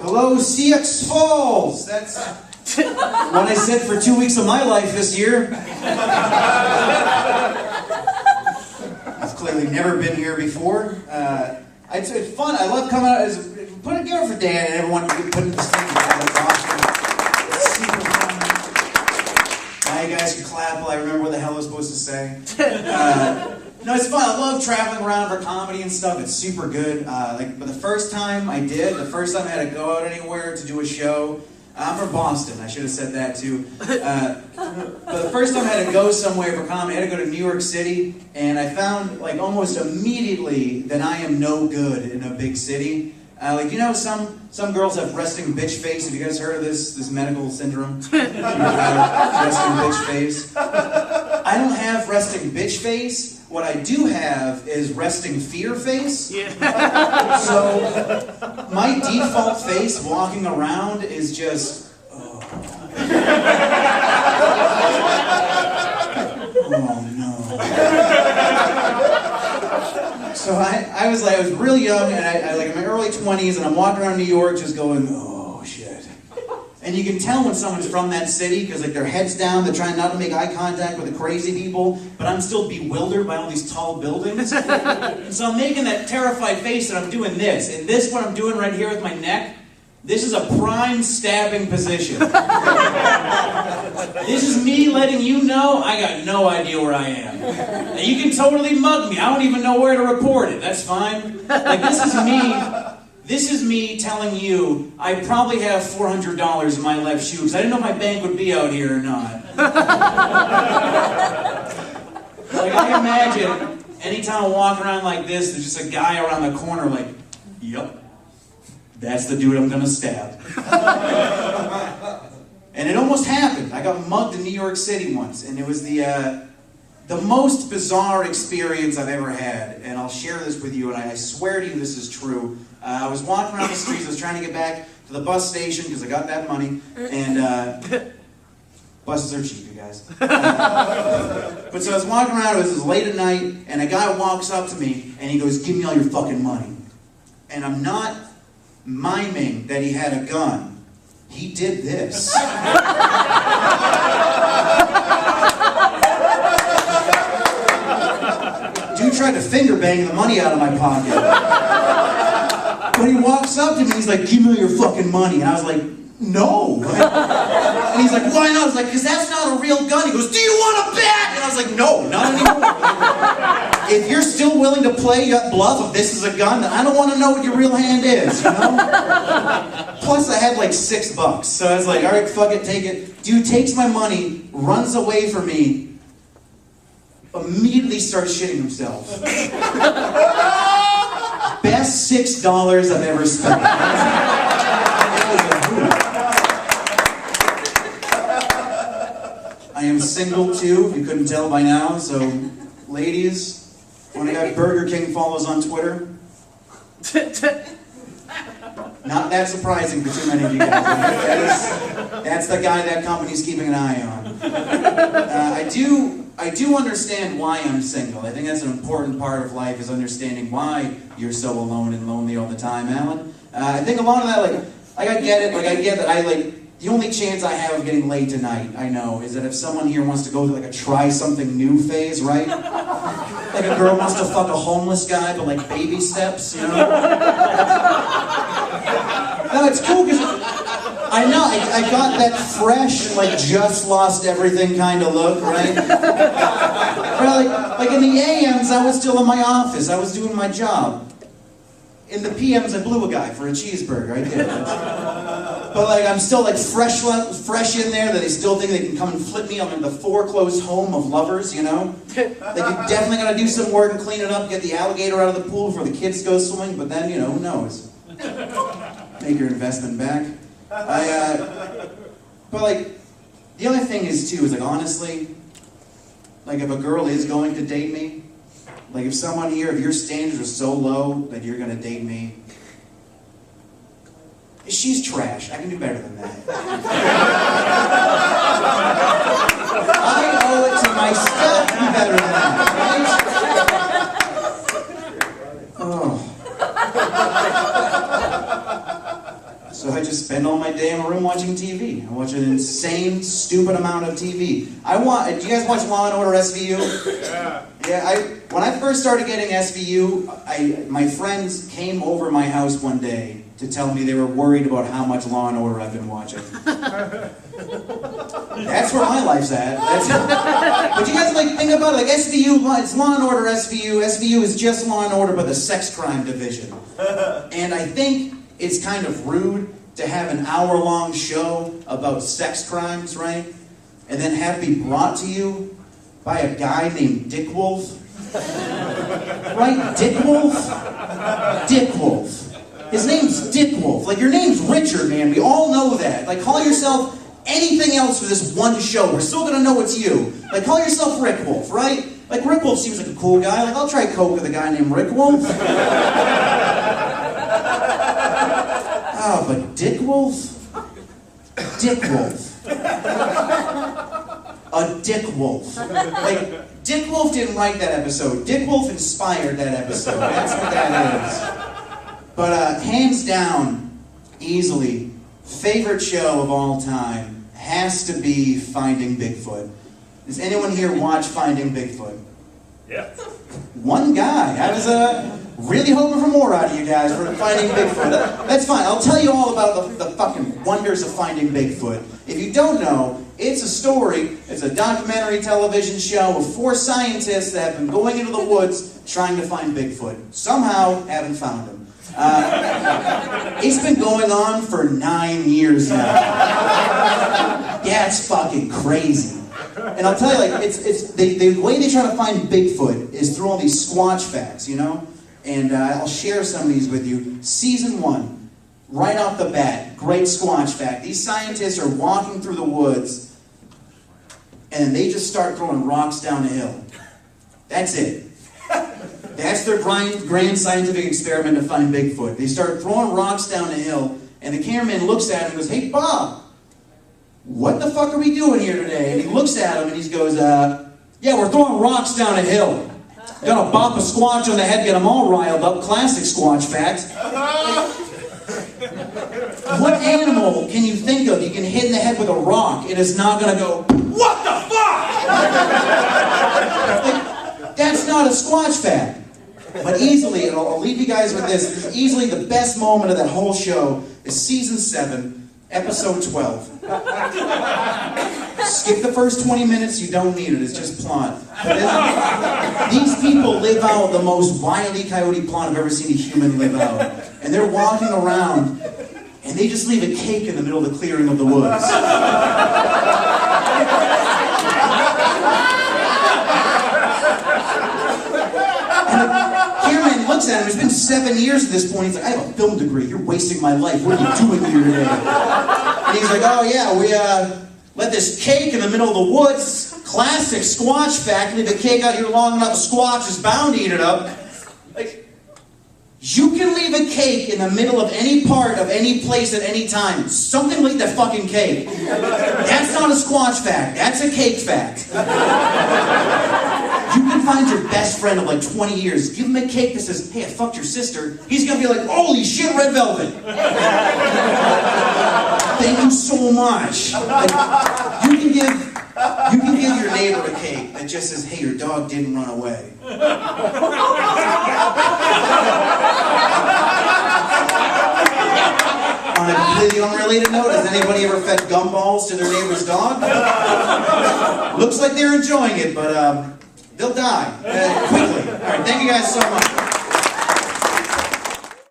Hello, Sioux Falls. That's what I said for 2 weeks of my life this year. I've clearly never been here before. It's fun. I love coming out. Put it together for Dan and everyone putting this thing together. It's awesome. It's super fun. Now you guys can clap while I remember what the hell I was supposed to say. No, it's fun. I love traveling around for comedy and stuff. It's super good. But the first time I had to go out anywhere to do a show. I'm from Boston. I should have said that too. But the first time I had to go somewhere for comedy, I had to go to New York City, and I found almost immediately that I am no good in a big city. Some girls have resting bitch face. Have you guys heard of this medical syndrome? Resting bitch face. I don't have resting bitch face. What I do have is resting fear face. Yeah. So my default face walking around is just, oh no. So I was really young, and I in my early 20s, and I'm walking around New York just going, oh shit. And you can tell when someone's from that city because their head's down, they're trying not to make eye contact with the crazy people, but I'm still bewildered by all these tall buildings. And so I'm making that terrified face and I'm doing this. And this, what I'm doing right here with my neck, this is a prime stabbing position. This is me letting you know I got no idea where I am. And you can totally mug me. I don't even know where to report it. That's fine. This is me telling you I probably have $400 in my left shoe because I didn't know if my bank would be out here or not. I imagine anytime I walk around like this, there's just a guy around the corner yep, that's the dude I'm gonna stab. And it almost happened. I got mugged in New York City once, and it was the most bizarre experience I've ever had, and I'll share this with you, and I swear to you this is true. I was walking around the streets, I was trying to get back to the bus station because I got that money, and buses are cheap, you guys. But so I was walking around, it was late at night, and a guy walks up to me, and he goes, give me all your fucking money. And I'm not miming that he had a gun. He did this. Dude tried to finger bang the money out of my pocket. But he walks up to me, he's like, give me your fucking money. And I was like, no. And he's like, why not? I was like, because that's not a real gun. He goes, do you want a bet? And I was like, no, not anymore. If you're still willing to play bluff if this is a gun, then I don't want to know what your real hand is, you know? Plus, I had $6. So I was like, all right, fuck it, take it. Dude takes my money, runs away from me, immediately starts shitting himself. Best $6 I've ever spent. I am single too, if you couldn't tell by now, so ladies, when I got Burger King follows on Twitter, not that surprising for too many of you guys. That's the guy that company's keeping an eye on. I do understand why I'm single. I think that's an important part of life, is understanding why you're so alone and lonely all the time, Alan. I think a lot of that, I get it, I get that the only chance I have of getting laid tonight, I know, is that if someone here wants to go through a try something new phase, right? A girl wants to fuck a homeless guy, but baby steps, you know? No, it's cool because I know, I got that fresh, just lost everything kind of look, right? Or in the AMs, I was still in my office, I was doing my job. In the PMs, I blew a guy for a cheeseburger, I did. But I'm still fresh in there, that they still think they can come and flip me. I'm in the foreclosed home of lovers, you know? You definitely gotta do some work and clean it up, get the alligator out of the pool before the kids go swimming, but then, who knows? Make your investment back. But the other thing is too, honestly, if a girl is going to date me, if someone here, if your standards are so low that you're gonna date me, she's trash. I can do better than that. I owe it to myself to be better than that, right? Oh. So So I just spend all my day in my room watching TV. I watch an insane, stupid amount of TV. Do you guys watch Law & Order SVU? Yeah. When I first started getting SVU, my friends came over my house one day to tell me they were worried about how much Law & Order I've been watching. That's where my life's at. But you guys think about it, SVU, it's Law & Order SVU. SVU is just Law & Order, but the sex crime division. And I think it's kind of rude to have an hour-long show about sex crimes, right? And then have it be brought to you by a guy named Dick Wolf. Right? Dick Wolf? Dick Wolf. His name's Dick Wolf. Your name's Richard, man. We all know that. Call yourself anything else for this one show. We're still gonna know it's you. Call yourself Rick Wolf, right? Rick Wolf seems like a cool guy. I'll try coke with a guy named Rick Wolf. Oh, but Dick Wolf? Dick Wolf. A Dick Wolf. Dick Wolf didn't write that episode. Dick Wolf inspired that episode. That's what that is. But hands down, easily, favorite show of all time has to be Finding Bigfoot. Does anyone here watch Finding Bigfoot? Yeah. One guy. I was really hoping for more out of you guys for Finding Bigfoot. That's fine. I'll tell you all about the fucking wonders of Finding Bigfoot. If you don't know, it's a story. It's a documentary television show of 4 scientists that have been going into the woods trying to find Bigfoot. Somehow haven't found him. It's been going on for 9 years now. Yeah, it's fucking crazy. And I'll tell you, the way they try to find Bigfoot is through all these Squatch facts, you know? And I'll share some of these with you. Season 1, right off the bat, great Squatch fact. These scientists are walking through the woods, and they just start throwing rocks down a hill. That's it. That's their grand scientific experiment to find Bigfoot. They start throwing rocks down a hill, and the cameraman looks at him and goes, "Hey, Bob, what the fuck are we doing here today?" And he looks at him and he goes, "Yeah, we're throwing rocks down a hill. Gonna bop a squatch on the head, get them all riled up. Classic Squatch fact." What animal can you think of you can hit in the head with a rock and it's not gonna go, "What the fuck?" That's not a Squatch fact. But easily, and I'll leave you guys with this, easily the best moment of that whole show is season 7, episode 12. Skip the first 20 minutes, you don't need it, it's just plot. These people live out the most Wile E. Coyote plot I've ever seen a human live out. And they're walking around, and they just leave a cake in the middle of the clearing of the woods. And the cameraman looks at him, it's been 7 years at this point, he's like, "I have a film degree, you're wasting my life, what are you doing here today?" And he's like, "Oh yeah, we let this cake in the middle of the woods, classic Squatch fact, leave the cake out here long enough, the Squatch is bound to eat it up." You can leave a cake in the middle of any part of any place at any time. Something like that fucking cake. That's not a Squatch fact, that's a cake fact. You can find your best friend of 20 years, give him a cake that says, "Hey, I fucked your sister," he's gonna be like, "Holy shit, red velvet. Thank you so much." You can give your neighbor a cake that just says, "Hey, your dog didn't run away." On a completely unrelated note, has anybody ever fed gumballs to their neighbor's dog? Looks like they're enjoying it, but they'll die quickly. All right, thank you guys so much.